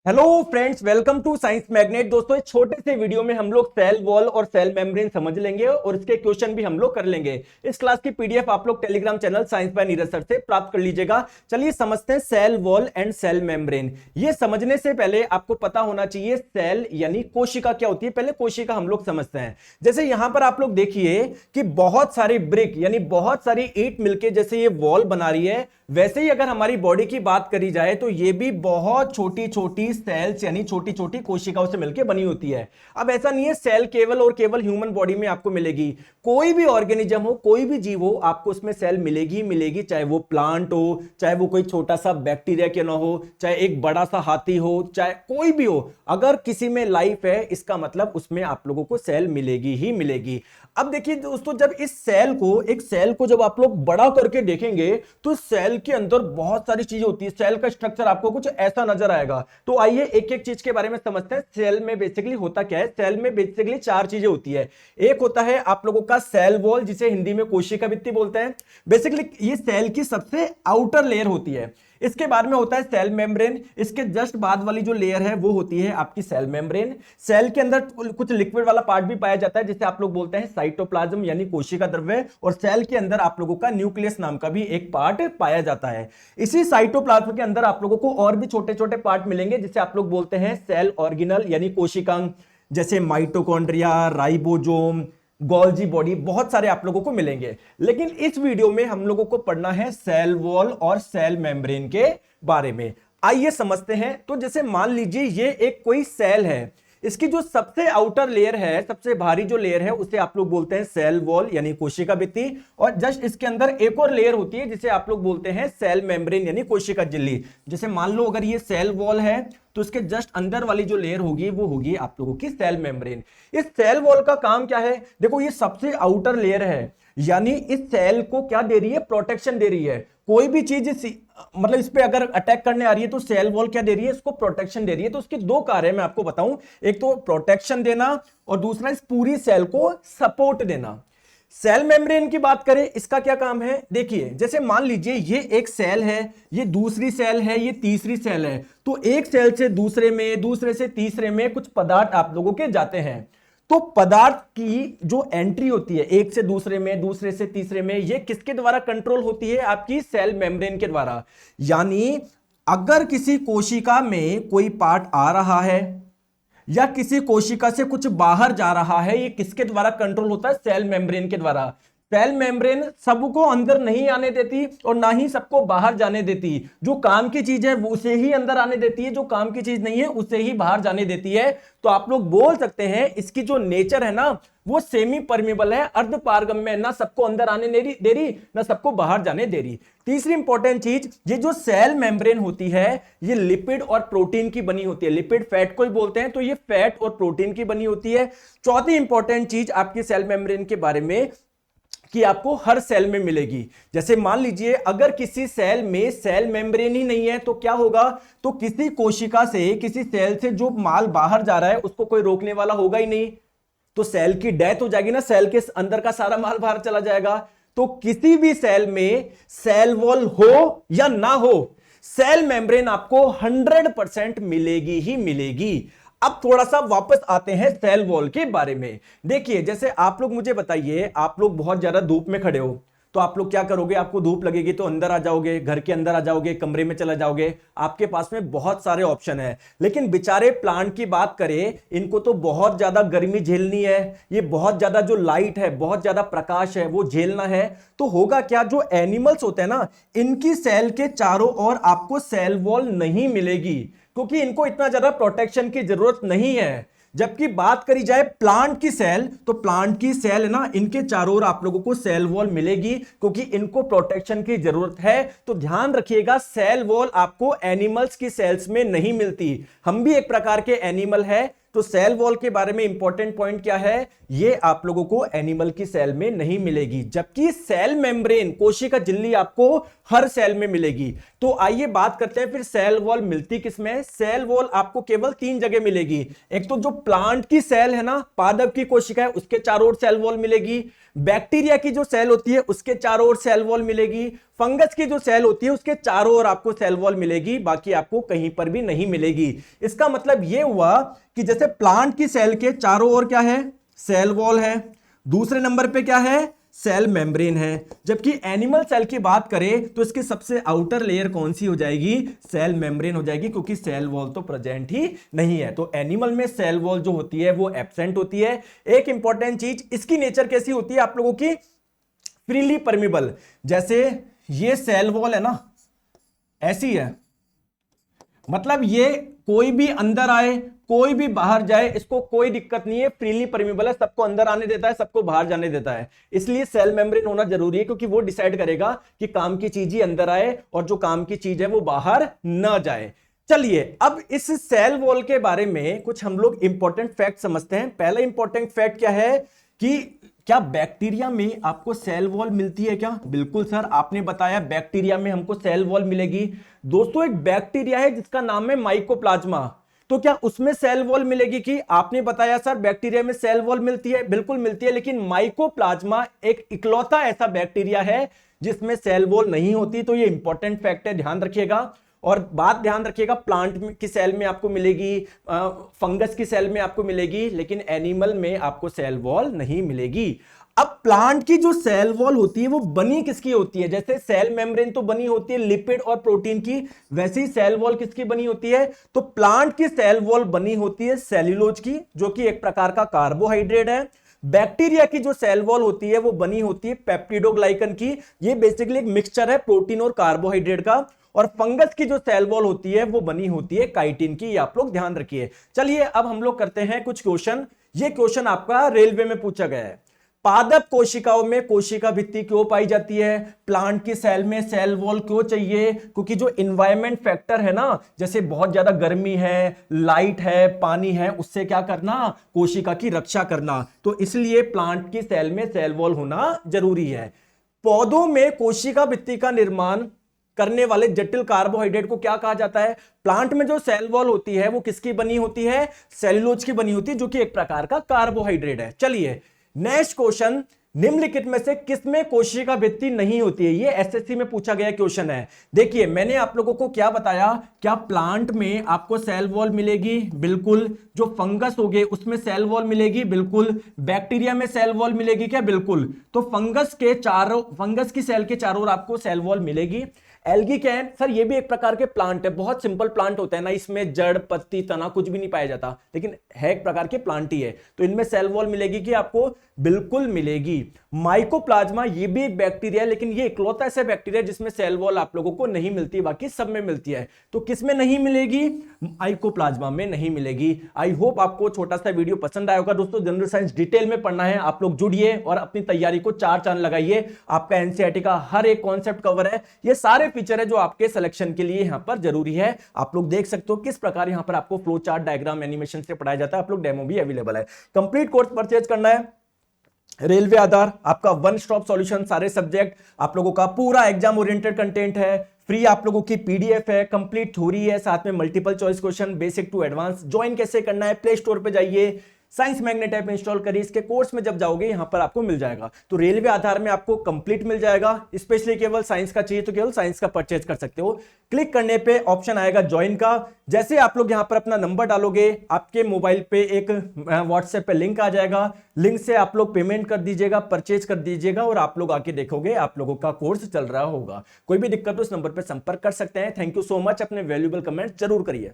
Hello friends, welcome to science magnet. दोस्तों, इस छोटे से वीडियो में हम लोग सेल वॉल और सेल मेम्ब्रेन समझ लेंगे और इसके क्वेश्चन भी हम लोग कर लेंगे। इस क्लास की पीडीएफ आप लोग Telegram channel science by Neeraj sir से प्राप्त कर लीजिएगा। चलिए समझते हैं cell wall and cell membrane. ये समझने से पहले आपको पता होना चाहिए सेल यानी कोशिका क्या होती है। पहले कोशिका हम लोग समझते हैं। जैसे यहां पर आप लोग देखिए कि बहुत सारी ब्रिक यानी बहुत सारी ईंट मिलके जैसे ये वॉल बना रही है, वैसे ही अगर हमारी बॉडी की बात करी जाए तो ये भी बहुत छोटी छोटी सेल्स यानी छोटी छोटी कोशिकाओं से मिलकर बनी होती है। अब ऐसा नहीं है सेल केवल और केवल ह्यूमन बॉडी में आपको मिलेगी। कोई भी ऑर्गेनिज्म हो, कोई भी जीव हो, आपको उसमें सेल मिलेगी मिलेगी, चाहे वो प्लांट हो, चाहे वो कोई छोटा सा बैक्टीरिया क्यों ना हो, चाहे एक बड़ा सा हाथी हो, चाहे कोई भी हो। अगर किसी में लाइफ है इसका मतलब उसमें आप लोगों को सेल मिलेगी ही मिलेगी। अब देखिए दोस्तों, जब इस एक सेल को जब आप लोग बड़ा करके देखेंगे तो सेल के अंदर बहुत सारी चीजें होती है। सेल का स्ट्रक्चर आपको कुछ ऐसा नजर आएगा। तो आइए एक एक चीज के बारे में समझते हैं। सेल में बेसिकली होता क्या है? सेल में बेसिकली चार चीजें होती है। एक होता है आप लोगों का सेल वॉल, जिसे हिंदी में कोशिका भित्ति बोलते हैं। बेसिकली ये सेल की सबसे आउटर लेयर होती है। इसके बाद में होता है सेल मेम्ब्रेन। इसके जस्ट बाद वाली जो लेयर है वो होती है आपकी सेल मेम्ब्रेन। सेल के अंदर कुछ लिक्विड वाला पार्ट भी पाया जाता है जिसे आप लोग बोलते हैं साइटोप्लाज्म यानी कोशिका द्रव्य। और सेल के अंदर आप लोगों का न्यूक्लियस नाम का भी एक पार्ट पाया जाता है। इसी साइटोप्लाज्म के अंदर आप लोगों को और भी छोटे छोटे पार्ट मिलेंगे जिसे आप लोग बोलते हैं सेल ऑर्गेनल यानी कोशिकांग, जैसे माइटोकॉन्ड्रिया, राइबोसोम, गोल्जी बॉडी, बहुत सारे आप लोगों को मिलेंगे। लेकिन इस वीडियो में हम लोगों को पढ़ना है सेल वॉल और सेल मेम्ब्रेन के बारे में। आइए समझते हैं। तो जैसे मान लीजिए ये एक कोई सेल है, इसकी जो सबसे आउटर लेयर है, सबसे भारी जो लेयर है, उसे आप लोग बोलते हैं सेल वॉल यानी कोशिका भित्ति। और जस्ट इसके अंदर एक और लेयर होती है जिसे आप लोग बोलते हैं सेल मेम्ब्रेन यानी कोशिका झिल्ली। जैसे मान लो अगर ये सेल वॉल है तो इसके जस्ट अंदर वाली जो लेयर होगी वो होगी आप लोगों की सेल मेम्ब्रेन। इस सेल वॉल का काम क्या है? देखो, ये सबसे आउटर लेयर है, यानी इस सेल को क्या दे रही है? प्रोटेक्शन दे रही है। कोई भी चीज मतलब इस पे अगर अटैक करने आ रही है तो सेल वॉल क्या दे रही है? इसको प्रोटेक्शन दे रही है। तो उसके दो कार्य मैं आपको बताऊं, एक तो प्रोटेक्शन देना और दूसरा इस पूरी सेल को सपोर्ट देना। सेल मेम्ब्रेन की बात करें, इसका क्या काम है? देखिए, जैसे मान लीजिए ये एक सेल है, ये दूसरी सेल है, ये तीसरी सेल है। तो एक सेल से दूसरे में, दूसरे से तीसरे में कुछ पदार्थ आप लोगों के जाते हैं। तो पदार्थ की जो एंट्री होती है एक से दूसरे में, दूसरे से तीसरे में, ये किसके द्वारा कंट्रोल होती है? आपकी सेल मेम्ब्रेन के द्वारा। यानी अगर किसी कोशिका में कोई पार्ट आ रहा है या किसी कोशिका से कुछ बाहर जा रहा है, ये किसके द्वारा कंट्रोल होता है? सेल मेम्ब्रेन के द्वारा। सेल मेम्ब्रेन सबको अंदर नहीं आने देती और ना ही सबको बाहर जाने देती। जो काम की चीज है उसे ही अंदर आने देती है, जो काम की चीज नहीं है उसे ही बाहर जाने देती है। तो आप लोग बोल सकते हैं इसकी जो नेचर है ना, वो सेमी परमेबल है, अर्ध पारगम्य है। ना सबको अंदर आने दे रही, ना सबको बाहर जाने दे रही। तीसरी इंपॉर्टेंट चीज, ये जो सेल मेम्ब्रेन होती है ये लिपिड और प्रोटीन की बनी होती है। लिपिड फैट को ही बोलते हैं, तो ये फैट और प्रोटीन की बनी होती है। चौथी इंपॉर्टेंट चीज आपकी सेल मेम्ब्रेन के बारे में कि आपको हर सेल में मिलेगी। जैसे मान लीजिए अगर किसी सेल में सेल मेम्ब्रेन ही नहीं है तो क्या होगा? तो किसी कोशिका से, किसी सेल से जो माल बाहर जा रहा है उसको कोई रोकने वाला होगा ही नहीं, तो सेल की डेथ हो जाएगी ना, सेल के अंदर का सारा माल बाहर चला जाएगा। तो किसी भी सेल में सेल वॉल हो या ना हो, सेल मेम्ब्रेन आपको 100% मिलेगी ही मिलेगी। अब थोड़ा सा वापस आते हैं सेल वॉल के बारे में। देखिए, जैसे आप लोग मुझे बताइए, आप लोग बहुत ज्यादा धूप में खड़े हो तो आप लोग क्या करोगे? आपको धूप लगेगी तो अंदर आ जाओगे, घर के अंदर आ जाओगे, कमरे में चला जाओगे। आपके पास में बहुत सारे ऑप्शन है। लेकिन बेचारे प्लांट की बात करें, इनको तो बहुत ज्यादा गर्मी झेलनी है, ये बहुत ज्यादा जो लाइट है, बहुत ज्यादा प्रकाश है वो झेलना है। तो होगा क्या, जो एनिमल्स होते हैं ना, इनकी सेल के चारों ओर आपको सेल वॉल नहीं मिलेगी क्योंकि इनको इतना ज्यादा प्रोटेक्शन की जरूरत नहीं है। जबकि बात करी जाए प्लांट की सेल, तो प्लांट की सेल है ना, इनके चारों ओर आप लोगों को सेल वॉल मिलेगी क्योंकि इनको प्रोटेक्शन की जरूरत है। तो ध्यान रखिएगा, सेल वॉल आपको एनिमल्स की सेल्स में नहीं मिलती। हम भी एक प्रकार के एनिमल है, तो सेल वॉल के बारे में इंपॉर्टेंट पॉइंट क्या है? ये आप लोगों को एनिमल की सेल में नहीं मिलेगी, जबकि सेल मेम्ब्रेन, कोशिका झिल्ली, आपको हर सेल में मिलेगी। तो आइए बात करते हैं फिर सेल वॉल मिलती किसमें? सेल वॉल आपको केवल 3 जगह मिलेगी। एक तो जो प्लांट की सेल है ना, पादप की कोशिका है, उसके चारों ओर सेल वॉल मिलेगी। बैक्टीरिया की जो सेल होती है उसके चारों ओर सेल वॉल मिलेगी। फंगस की जो सेल होती है उसके चारों ओर आपको सेल वॉल मिलेगी, बाकी आपको कहीं पर भी नहीं मिलेगी। इसका मतलब यह हुआ कि जैसे प्लांट की सेल के चारों ओर क्या है, सेल वॉल है, दूसरे नंबर पे क्या है, सेल मेम्ब्रेन है। जबकि एनिमल सेल की बात करें तो इसकी सबसे आउटर लेयर कौन सी हो जाएगी, सेल मेम्ब्रेन हो जाएगी, क्योंकि सेल वॉल तो प्रेजेंट ही नहीं है। तो एनिमल में सेल वॉल जो होती है वो एब्सेंट होती है। एक इंपॉर्टेंट चीज, इसकी नेचर कैसी होती है आप लोगों की, फ्रीली परमिबल। जैसे ये सेल वॉल है ना, ऐसी है, मतलब ये कोई भी अंदर आए कोई भी बाहर जाए इसको कोई दिक्कत नहीं है, फ्रीली परमिबल है, सबको अंदर आने देता है, सबको बाहर जाने देता है। इसलिए सेल मेम्ब्रेन होना जरूरी है, क्योंकि वो डिसाइड करेगा कि काम की चीज ही अंदर आए और जो काम की चीज है वो बाहर ना जाए। चलिए अब इस सेल वॉल के बारे में कुछ हम लोग इंपॉर्टेंट फैक्ट समझते हैं। पहला इंपॉर्टेंट फैक्ट क्या है कि क्या बैक्टीरिया में आपको सेल वॉल मिलती है क्या? बिल्कुल सर, आपने बताया बैक्टीरिया में हमको सेल वॉल मिलेगी। दोस्तों एक बैक्टीरिया है जिसका नाम है माइकोप्लाज्मा, तो क्या उसमें सेल वॉल मिलेगी? कि आपने बताया सर बैक्टीरिया में सेल वॉल मिलती है, बिल्कुल मिलती है, लेकिन माइकोप्लाज्मा एक इकलौता ऐसा बैक्टीरिया है जिसमें सेल वॉल नहीं होती। तो ये इंपॉर्टेंट फैक्ट है, ध्यान रखिएगा। और बात ध्यान रखिएगा, प्लांट की सेल में आपको मिलेगी, फंगस की सेल में आपको मिलेगी, लेकिन एनिमल में आपको सेल वॉल नहीं मिलेगी। अब प्लांट की जो सेल वॉल होती है वो बनी किसकी होती है? जैसे सेल मेम्ब्रेन तो बनी होती है लिपिड और प्रोटीन की, वैसे ही सेल वॉल किसकी बनी होती है? तो प्लांट की सेल वॉल बनी होती है सेल्यूलोज की, जो कि एक प्रकार का कार्बोहाइड्रेट है। बैक्टीरिया की जो सेल वॉल होती है वो बनी होती है पेप्टिडोग्लाइकन की, ये बेसिकली एक मिक्सचर है प्रोटीन और कार्बोहाइड्रेट का। और फंगस की जो सेल वॉल होती है वो बनी होती है काइटिन की, ये आप लोग ध्यान रखिए। चलिए अब हम लोग करते हैं कुछ क्वेश्चन। ये क्वेश्चन आपका रेलवे में पूछा गया है। पादप कोशिकाओं में कोशिका भित्ति क्यों पाई जाती है? प्लांट की सेल में सेल वॉल क्यों चाहिए? क्योंकि जो इन्वायरमेंट फैक्टर है ना, जैसे बहुत ज्यादा गर्मी है, लाइट है, पानी है, उससे क्या करना, कोशिका की रक्षा करना। तो इसलिए प्लांट की सेल में सेल वॉल होना जरूरी है। पौधों में कोशिका भित्ति का निर्माण करने वाले जटिल कार्बोहाइड्रेट को क्या कहा जाता है? प्लांट में जो सेल वॉल होती है वो किसकी बनी होती है? सेल्यूलोज की बनी होती है, जो कि एक प्रकार का कार्बोहाइड्रेट है। चलिए नेक्स्ट क्वेश्चन, निम्नलिखित में से किसमें कोशिका भित्ति नहीं होती है? ये एसएससी में पूछा गया क्वेश्चन है। देखिए मैंने आप लोगों को क्या बताया, क्या प्लांट में आपको सेल वॉल मिलेगी? बिल्कुल। जो फंगस हो गए उसमें सेल वॉल मिलेगी? बिल्कुल। बैक्टीरिया में सेल वॉल मिलेगी क्या? बिल्कुल। तो फंगस की सेल के चारों ओर आपको सेल वॉल मिलेगी। एल्गी क्या है सर? ये भी एक प्रकार के प्लांट है, बहुत सिंपल प्लांट होता है ना, इसमें जड़ पत्ती तना कुछ भी नहीं पाया जाता, लेकिन है एक प्रकार के प्लांट ही है। तो इनमें सेल वॉल मिलेगी कि आपको? बिल्कुल मिलेगी। माइकोप्लाज्मा ये भी एक बैक्टीरिया है, लेकिन ये इकलौता ऐसा बैक्टीरिया है जिसमें सेल वॉल आप लोगों को नहीं मिलती, बाकी सब में मिलती है। तो किसमें नहीं मिलेगी? माइकोप्लाज्मा में नहीं मिलेगी। आई होप आपको छोटा सा वीडियो पसंद आया होगा। दोस्तों जनरल साइंस डिटेल में पढ़ना है, आप लोग जुड़िए और अपनी तैयारी को 4 चांद लगाइए। आपका एनसीईआरटी का हर एक कॉन्सेप्ट कवर है, ये सारे फीचर है जो आपके सिलेक्शन के लिए यहां पर जरूरी है। आप लोग देख सकते हो किस प्रकार यहां पर आपको फ्लो चार्ट, डायग्राम, एनिमेशन से पढ़ाया जाता है। आप लोग डेमो भी अवेलेबल है। कंप्लीट कोर्स परचेज करना है, रेलवे आधार आपका वन स्टॉप सॉल्यूशन, सारे सब्जेक्ट आप लोगों का पूरा एग्जाम ओरिएंटेड कंटेंट है, फ्री आप लोगों की पीडीएफ है, कंप्लीट थ्योरी है, साथ में multiple choice question basic to advance. Join कैसे करना है? प्ले स्टोर पे जाइए, साइंस मैग्नेट ऐप इंस्टॉल करिए, इसके कोर्स में जब जाओगे यहां पर आपको मिल जाएगा। तो रेलवे आधार में आपको कंप्लीट मिल जाएगा, स्पेशली केवल साइंस का चाहिए तो केवल साइंस का परचेज कर सकते हो। क्लिक करने पे ऑप्शन आएगा ज्वाइन का। जैसे आप लोग यहां पर अपना नंबर डालोगे, आपके मोबाइल पे एक व्हाट्सएप पे लिंक आ जाएगा, लिंक से आप लोग पेमेंट कर दीजिएगा, परचेज कर दीजिएगा और आप लोग आके देखोगे आप लोगों का कोर्स चल रहा होगा। कोई भी दिक्कत हो इस नंबर पर संपर्क कर सकते हैं। थैंक यू सो मच, अपने वैल्यूएबल कमेंट जरूर करिए।